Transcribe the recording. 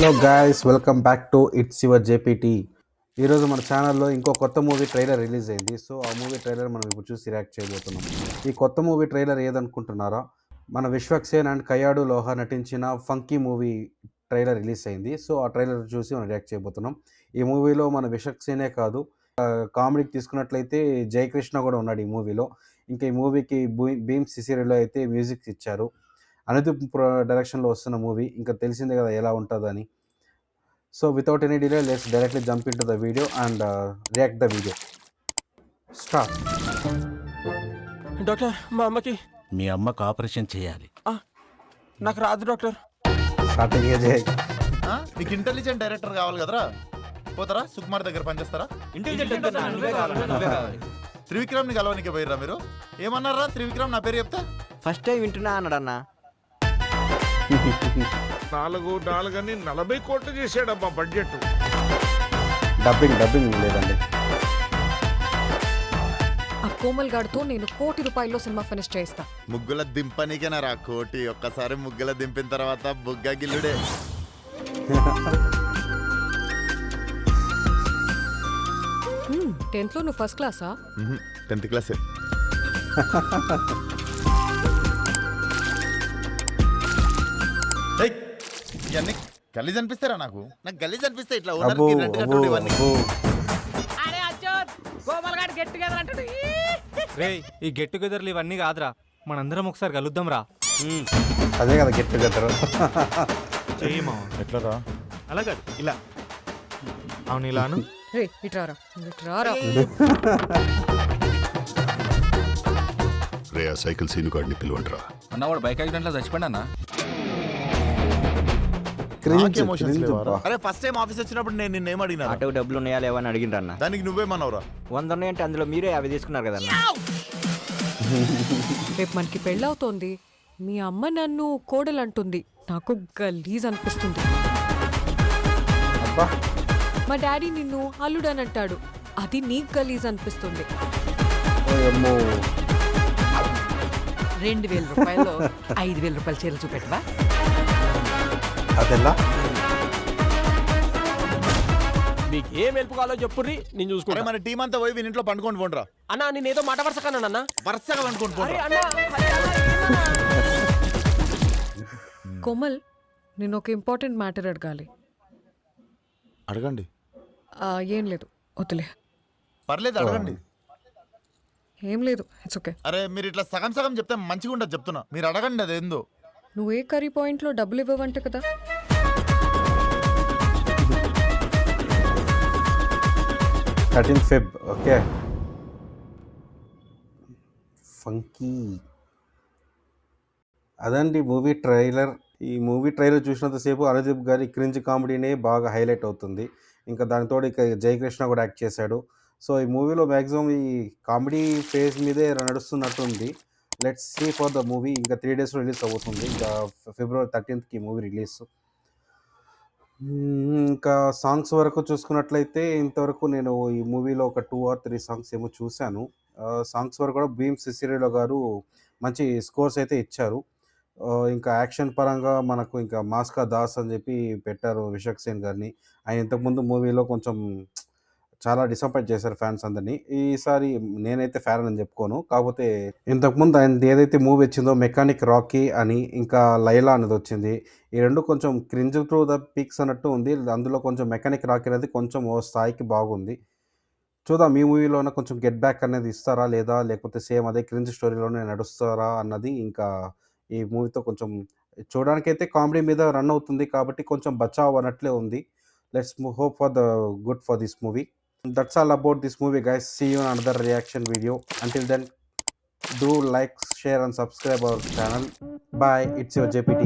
Hello guys, welcome back to it's your GPT. ఈరోజు మన ఛానల్లో ఇంకో కొత్త మూవీ ట్రైలర్ రిలీజ్ అయింది. సో ఆ మూవీ ట్రైలర్ మనం ఇప్పుడు చూసి రియాక్ట్ చేయబోతున్నాం. ఈ కొత్త మూవీ ట్రైలర్ ఏదనుకుంటున్నారా? మన విశ్వక్సేన్ అండ్ కయాడు లోహా నటించిన ఫంకీ మూవీ ట్రైలర్ రిలీజ్ అయింది. సో ఆ ట్రైలర్ చూసి మనం రియాక్ట్ చేయబోతున్నాం. ఈ మూవీలో మన విశ్వక్సేనే కాదు, కామెడీకి తీసుకున్నట్లయితే జయకృష్ణ కూడా ఉన్నాడు ఈ మూవీలో. ఇంకా ఈ మూవీకి భీమ్ సిసిరిలో అయితే మ్యూజిక్ ఇచ్చారు. అనుదీప్ డైరెక్షన్లో వస్తున్న మూవీ, ఇంకా తెలిసిందే కదా ఎలా ఉంటుందని. So without any delay let's directly jump in to the video and react the video. Start. Doctor, మా అమ్మకి మీ అమ్మకు ఆపరేషన్ చేయాలి. నాకు రాదు డాక్టర్. స్టార్టింగ్ చేయి. నీకు ఇంటెలిజెంట్ డైరెక్టర్ కావాలి కదరా, పోతారా సుకుమార్ దగ్గర పనిచేస్తారా? త్రివిక్రమ్ ని కలవనికి పోయిర్రా మీరు? ఏమన్నారా త్రివిక్రమ్ నా పేరు చెప్తే? ఫస్ట్ టైం వింటున్నా అన్నాడన్నా. 4 అని 40 కోట్లు చేశాడబ్బా బడ్జెట్. డబ్బింగ్ లేదండి. ఆ కోమల్ గాడితో నేను ₹1 కోటి సినిమా ఫినిష్ చేస్తా. ముగ్గుల దింపనికేనా రా కోటి? ఒక్కసారి ముగ్గుల దింపిన తర్వాత బుగ్గ గిల్లుడే. టెన్త్ లో నువ్వు ఫస్ట్ క్లాసా? 10th class. ఇవన్నీ గలీజ్ అనిపిస్తారా? నాకు గలీజ్ అనిపిస్తే ఇట్లా ఈ గెట్ టుగెదర్లు ఇవన్నీ కాదురా, మనందరం ఒకసారి కలుద్దాం రా. అదే కదా గెట్ టుగెదర్. చెయ్యమా ఎట్లా రా? అలా కాదు, ఇలా. అవును, ఇలాను. రే ఇట్రారా. రే ఆ సైకిల్ సీను గాడిని పిలువండిరా. అన్నవాడు బైక్ యాక్సిడెంట్లో చచ్చిపోయినా అన్న. అరే ఫస్ట్ టైం ఆఫీస్ వచ్చినప్పుడు నేను నిన్నేం అడిగినా? ఆటో డబ్బులు ఉన్నాయా లేవని అడిగిండ్రు అన్న. దానికి నువ్వేమన్నావురా? 100 ఉన్నాయంటే అందులో మీరే 50 తీసుకున్నారు కదన్న. రేపు మనకి పెళ్ళవుతోంది. మీ అమ్మ నన్ను కోడలు అంటుంది, నాకు గలీజ్ అనిపిస్తుంది. మా డాడీ నిన్ను అల్లుడు అని అంటాడు, అది నీకు గలీజ్ అనిపిస్తుంది. 2,000 రూపాయలు 5,000 రూపాయల చీరలు చూపెట్టవా? అదెలా? మీకు ఏం హెల్ప్ కావాలో చెప్పుర్రి, నేను చూసుకుంటా. మన టీం అంతా పోయి ఇంట్లో పండుకొని పోండిరా. అన్నా నేనేదో మాట వరుసకన్నా. వరుసగా పండుకొని పోండి. కోమల్, నేను ఒక ఇంపార్టెంట్ మ్యాటర్ అడగాలి. అడగండి. ఏం లేదు, వద్దులే. పర్లేదు అడగండి. ఏం లేదు, ఇట్స్ ఓకే. అరే మీరు ఇట్లా సగం సగం చెప్తే మంచిగా ఉండదు, చెప్తున్నా. మీరు అడగండి అదేందో. నువ్వు ఏ కర్రీ పాయింట్లో డబ్బులు ఇవ్వవంట కదా? Feb. ఓకే. ఫంకీ అదండి మూవీ ట్రైలర్. ఈ మూవీ ట్రైలర్ చూసినంతసేపు అనుదీప్ గారి క్రింజ్ కామెడీనే బాగా హైలైట్ అవుతుంది. ఇంకా దానితో ఇక జయకృష్ణ కూడా యాక్ట్ చేశాడు. సో ఈ మూవీలో మ్యాక్సిమం ఈ కామెడీ ఫేజ్ మీదే నడుస్తున్నట్టుంది. Let's see for the movie. ఇంకా 3 days రిలీజ్ అవుతుంది. ఇంకా February 13th ఈ మూవీ రిలీజ్. ఇంకా సాంగ్స్ వరకు చూసుకున్నట్లయితే ఇంతవరకు నేను ఈ మూవీలో ఒక 2 or 3 సాంగ్స్ ఏమో చూశాను. సాంగ్స్ వరకు కూడా భీమ్ సిసిరిలో గారు మంచి స్కోర్స్ అయితే ఇచ్చారు. ఇంకా యాక్షన్ పరంగా మనకు ఇంకా మాస్కా దాస్ అని చెప్పి పెట్టారు విశ్వక్సేన్ గారిని. ఆయన ఇంతకుముందు మూవీలో కొంచెం చాలా డిసప్పాయింట్ చేశారు ఫ్యాన్స్ అందరినీ. ఈసారి నేనైతే ఫ్యాన్ అని చెప్పుకోను, కాకపోతే ఇంతకుముందు ఆయన ఏదైతే మూవీ వచ్చిందో మెకానిక్ రాకీ అని, ఇంకా లైలా అనేది వచ్చింది. ఈ రెండు కొంచెం క్రింజ్ టు ద పీక్స్ అన్నట్టు ఉంది. అందులో కొంచెం మెకానిక్ రాకీ అనేది కొంచెం ఓ స్థాయికి బాగుంది. చూద్దాం ఈ మూవీలోనే కొంచెం గెట్ బ్యాక్ అనేది ఇస్తారా లేదా, లేకపోతే సేమ్ అదే క్రింజ్ స్టోరీలోనే నడుస్తారా అన్నది ఇంకా ఈ మూవీతో కొంచెం చూడడానికైతే కామెడీ మీద రన్ అవుతుంది కాబట్టి కొంచెం బచావ్ అన్నట్లే ఉంది. Let's hope for the good for this movie. That's all about this movie, guys. See you in another reaction video. Until then, do like, share and subscribe our channel. Bye. It's your JPT.